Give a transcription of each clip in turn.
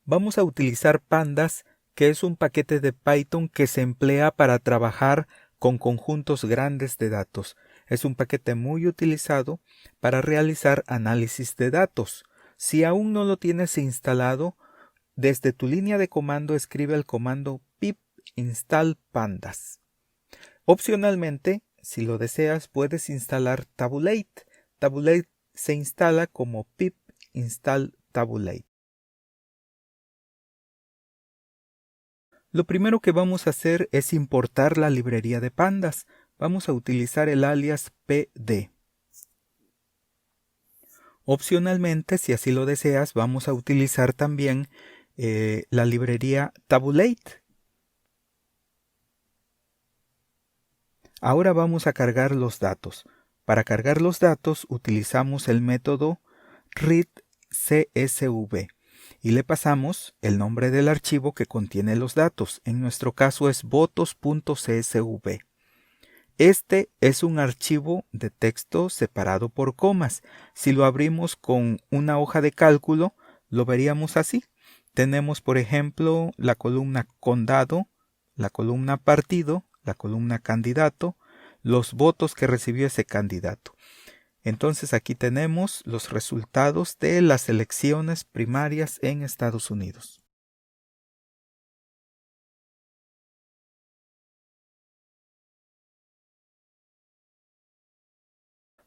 Vamos a utilizar Pandas, que es un paquete de Python que se emplea para trabajar con conjuntos grandes de datos. Es un paquete muy utilizado para realizar análisis de datos. Si aún no lo tienes instalado, desde tu línea de comando escribe el comando pip install pandas. Opcionalmente, si lo deseas, puedes instalar Tabulate. Tabulate se instala como pip install tabulate. Lo primero que vamos a hacer es importar la librería de pandas. Vamos a utilizar el alias pd. Opcionalmente, si así lo deseas, vamos a utilizar también la librería Tabulate. Ahora vamos a cargar los datos. Para cargar los datos utilizamos el método readcsv y le pasamos el nombre del archivo que contiene los datos. En nuestro caso es votos.csv. Este es un archivo de texto separado por comas. Si lo abrimos con una hoja de cálculo, lo veríamos así. Tenemos, por ejemplo, la columna condado, la columna partido, la columna candidato, los votos que recibió ese candidato. Entonces aquí tenemos los resultados de las elecciones primarias en Estados Unidos.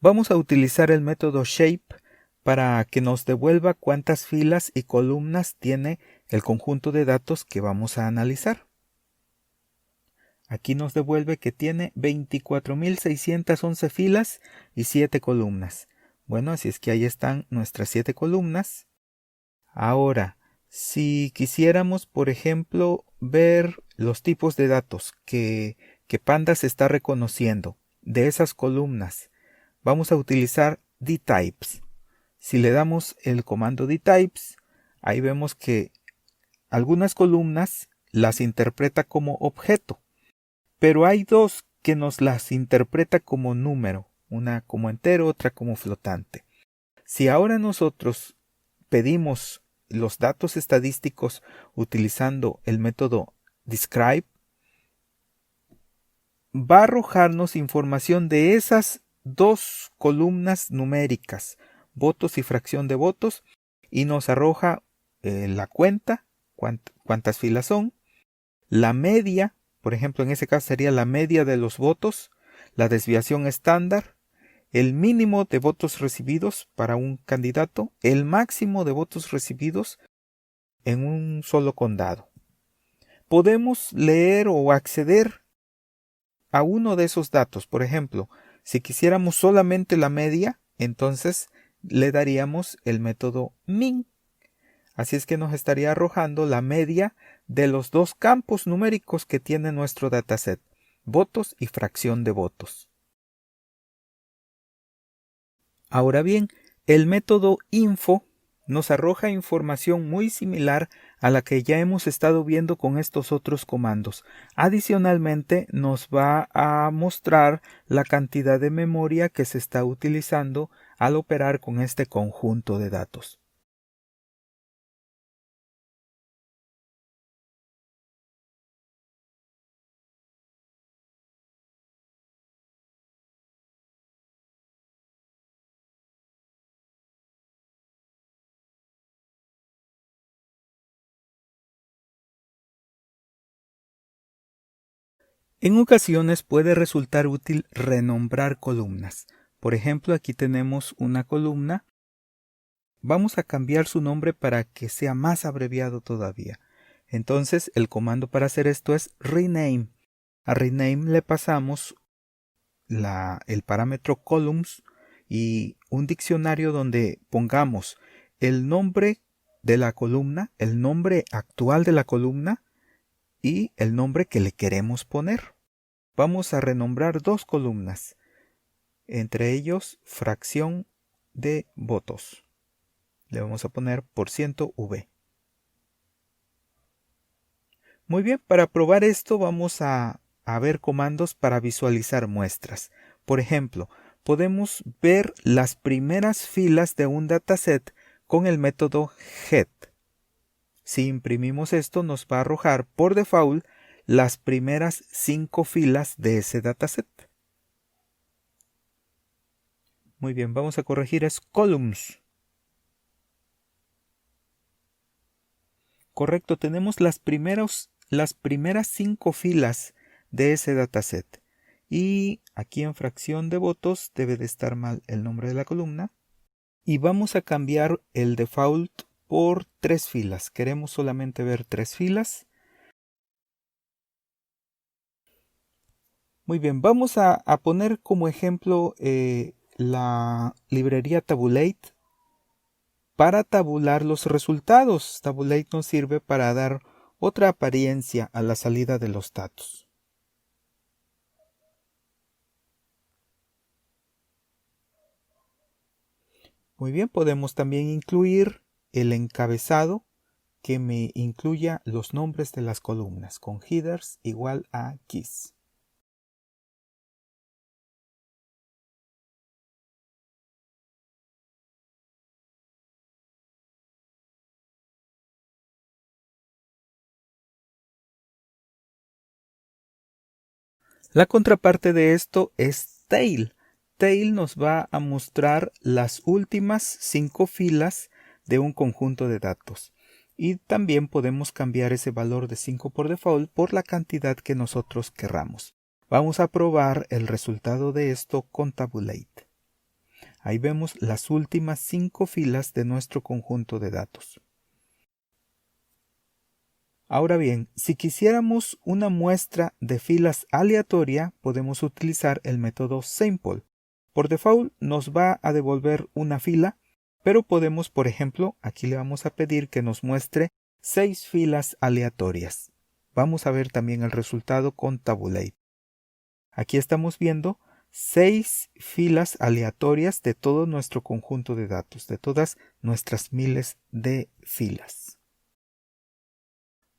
Vamos a utilizar el método shape para que nos devuelva cuántas filas y columnas tiene el conjunto de datos que vamos a analizar. Aquí nos devuelve que tiene 24.611 filas y 7 columnas. Bueno, así es que ahí están nuestras 7 columnas. Ahora, si quisiéramos, por ejemplo, ver los tipos de datos que Pandas está reconociendo de esas columnas, vamos a utilizar dtypes. Si le damos el comando dtypes, ahí vemos que algunas columnas las interpreta como objeto, pero hay dos que nos las interpreta como número, una como entero, otra como flotante. Si ahora nosotros pedimos los datos estadísticos utilizando el método describe, va a arrojarnos información de esas dos columnas numéricas, votos y fracción de votos, y nos arroja la cuenta, cuántas filas son, la media, por ejemplo en ese caso sería la media de los votos, la desviación estándar, el mínimo de votos recibidos para un candidato, el máximo de votos recibidos en un solo condado. Podemos leer o acceder a uno de esos datos. Por ejemplo, si quisiéramos solamente la media, entonces le daríamos el método min. Así es que nos estaría arrojando la media de los dos campos numéricos que tiene nuestro dataset, votos y fracción de votos. Ahora bien, el método info nos arroja información muy similar a la que ya hemos estado viendo con estos otros comandos. Adicionalmente, nos va a mostrar la cantidad de memoria que se está utilizando al operar con este conjunto de datos. En ocasiones puede resultar útil renombrar columnas. Por ejemplo, aquí tenemos una columna. Vamos a cambiar su nombre para que sea más abreviado todavía. Entonces, el comando para hacer esto es rename. A rename le pasamos el parámetro columns y un diccionario donde pongamos el nombre de la columna, el nombre actual de la columna y el nombre que le queremos poner. Vamos a renombrar dos columnas, entre ellos fracción de votos. Le vamos a poner %V. Muy bien, para probar esto vamos a ver comandos para visualizar muestras. Por ejemplo, podemos ver las primeras filas de un dataset con el método get. Si imprimimos esto, nos va a arrojar por default las primeras 5 filas de ese dataset. Muy bien, vamos a corregir es columns. Correcto, tenemos las primeras 5 filas de ese dataset. Y aquí en fracción de votos debe de estar mal el nombre de la columna. Y vamos a cambiar el default por 3 filas. Queremos solamente ver 3 filas. Muy bien, vamos a poner como ejemplo la librería Tabulate para tabular los resultados. Tabulate nos sirve para dar otra apariencia a la salida de los datos. Muy bien, podemos también incluir el encabezado que me incluya los nombres de las columnas con headers igual a keys. La contraparte de esto es tail. Tail nos va a mostrar las últimas 5 filas de un conjunto de datos. Y también podemos cambiar ese valor de 5 por default por la cantidad que nosotros querramos. Vamos a probar el resultado de esto con Tabulate. Ahí vemos las últimas 5 filas de nuestro conjunto de datos. Ahora bien, si quisiéramos una muestra de filas aleatoria, podemos utilizar el método sample. Por default nos va a devolver una fila, pero podemos, por ejemplo, aquí le vamos a pedir que nos muestre 6 filas aleatorias. Vamos a ver también el resultado con Tabulate. Aquí estamos viendo 6 filas aleatorias de todo nuestro conjunto de datos, de todas nuestras miles de filas.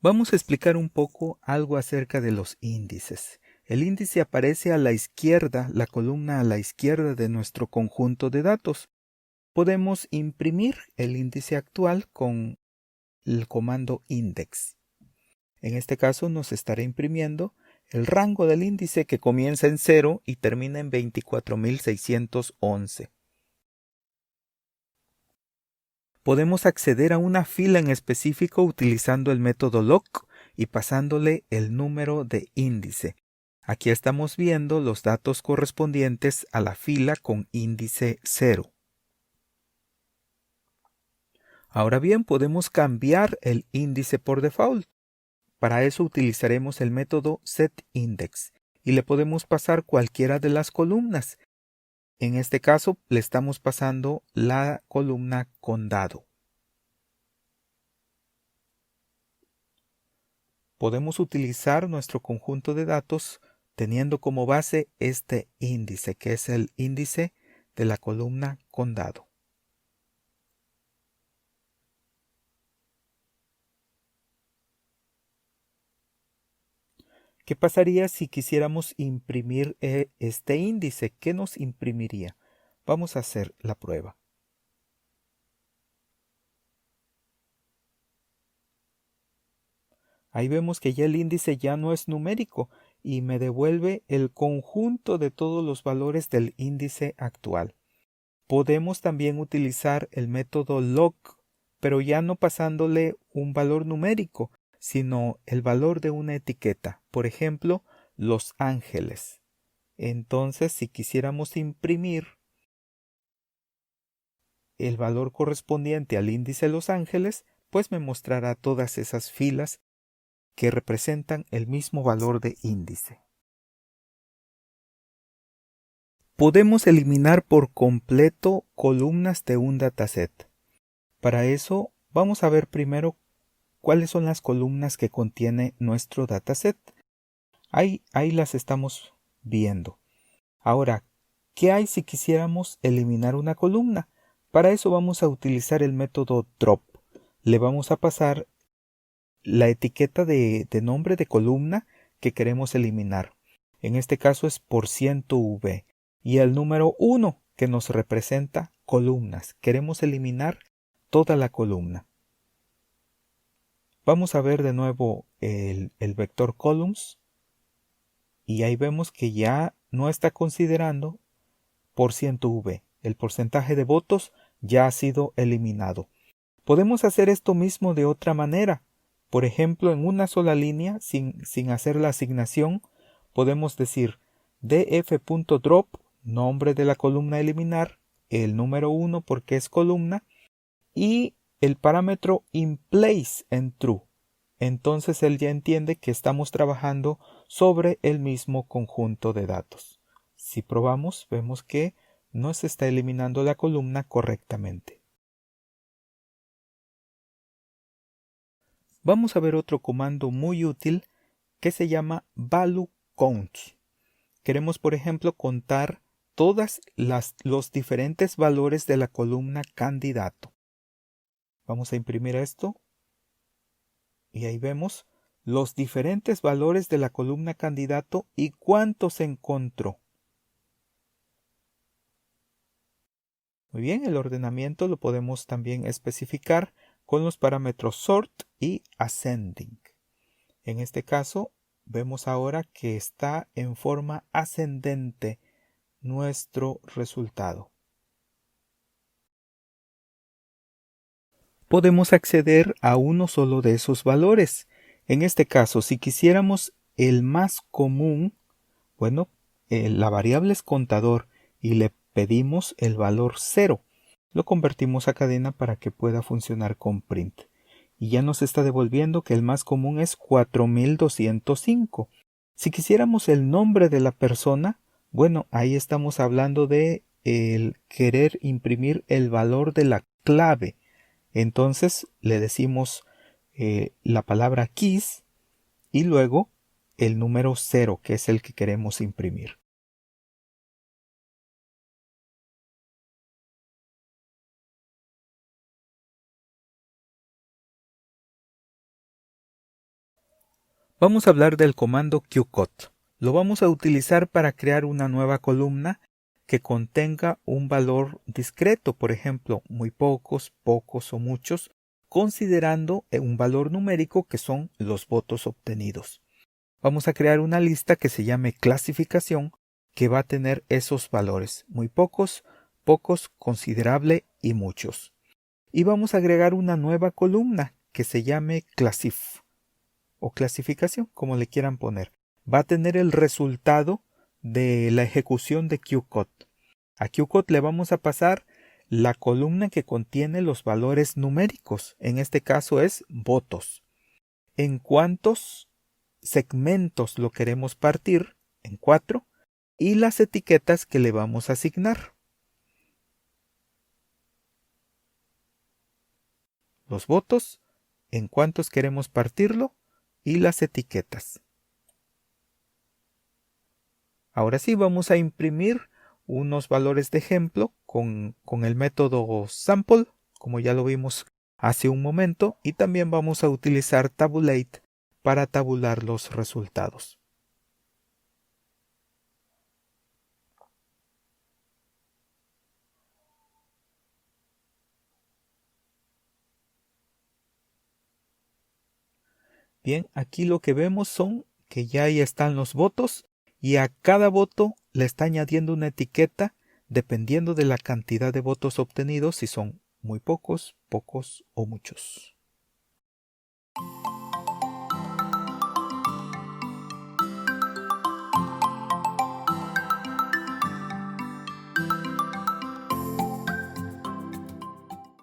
Vamos a explicar un poco algo acerca de los índices. El índice aparece a la izquierda, la columna a la izquierda de nuestro conjunto de datos. Podemos imprimir el índice actual con el comando index. En este caso nos estará imprimiendo el rango del índice que comienza en 0 y termina en 24.611. Podemos acceder a una fila en específico utilizando el método lock y pasándole el número de índice. Aquí estamos viendo los datos correspondientes a la fila con índice 0. Ahora bien, podemos cambiar el índice por default. Para eso utilizaremos el método setIndex y le podemos pasar cualquiera de las columnas. En este caso le estamos pasando la columna condado. Podemos utilizar nuestro conjunto de datos teniendo como base este índice, que es el índice de la columna condado. ¿Qué pasaría si quisiéramos imprimir este índice? ¿Qué nos imprimiría? Vamos a hacer la prueba. Ahí vemos que ya el índice ya no es numérico y me devuelve el conjunto de todos los valores del índice actual. Podemos también utilizar el método log, pero ya no pasándole un valor numérico, sino el valor de una etiqueta. Por ejemplo, Los Ángeles. Entonces, si quisiéramos imprimir el valor correspondiente al índice Los Ángeles, pues me mostrará todas esas filas que representan el mismo valor de índice. Podemos eliminar por completo columnas de un dataset. Para eso vamos a ver primero cuáles son las columnas que contiene nuestro dataset. Ahí las estamos viendo. Ahora, ¿qué hay si quisiéramos eliminar una columna? Para eso vamos a utilizar el método drop. Le vamos a pasar la etiqueta de nombre de columna que queremos eliminar. En este caso es %V. Y el número 1 que nos representa columnas. Queremos eliminar toda la columna. Vamos a ver de nuevo el vector columns y ahí vemos que ya no está considerando %V. El porcentaje de votos ya ha sido eliminado. Podemos hacer esto mismo de otra manera. Por ejemplo, en una sola línea, sin hacer la asignación, podemos decir df.drop, nombre de la columna a eliminar, el número 1 porque es columna, y el parámetro inPlace en true. Entonces él ya entiende que estamos trabajando sobre el mismo conjunto de datos. Si probamos, vemos que no se está eliminando la columna correctamente. Vamos a ver otro comando muy útil que se llama valueCount. Queremos, por ejemplo, contar todos los diferentes valores de la columna candidato. Vamos a imprimir esto y ahí vemos los diferentes valores de la columna candidato y cuántos encontró. Muy bien, el ordenamiento lo podemos también especificar con los parámetros sort y ascending. En este caso, vemos ahora que está en forma ascendente nuestro resultado. Podemos acceder a uno solo de esos valores. En este caso, si quisiéramos el más común, bueno, la variable es contador y le pedimos el valor 0. Lo convertimos a cadena para que pueda funcionar con print. Y ya nos está devolviendo que el más común es 4205. Si quisiéramos el nombre de la persona, bueno, ahí estamos hablando de el querer imprimir el valor de la clave. Entonces le decimos la palabra keys y luego el número 0, que es el que queremos imprimir. Vamos a hablar del comando qcot. Lo vamos a utilizar para crear una nueva columna que contenga un valor discreto, por ejemplo, muy pocos, pocos o muchos, considerando un valor numérico que son los votos obtenidos. Vamos a crear una lista que se llame clasificación que va a tener esos valores, muy pocos, pocos, considerable y muchos. Y vamos a agregar una nueva columna que se llame classif o clasificación, como le quieran poner. Va a tener el resultado de la ejecución de qcot. A qcot le vamos a pasar la columna que contiene los valores numéricos. En este caso es votos. En cuántos segmentos lo queremos partir, en 4, y las etiquetas que le vamos a asignar. Los votos, en cuántos queremos partirlo y las etiquetas. Ahora sí vamos a imprimir unos valores de ejemplo con el método sample, como ya lo vimos hace un momento, y también vamos a utilizar tabulate para tabular los resultados. Bien, aquí lo que vemos son que ya ahí están los votos y a cada voto le está añadiendo una etiqueta dependiendo de la cantidad de votos obtenidos, si son muy pocos, pocos o muchos.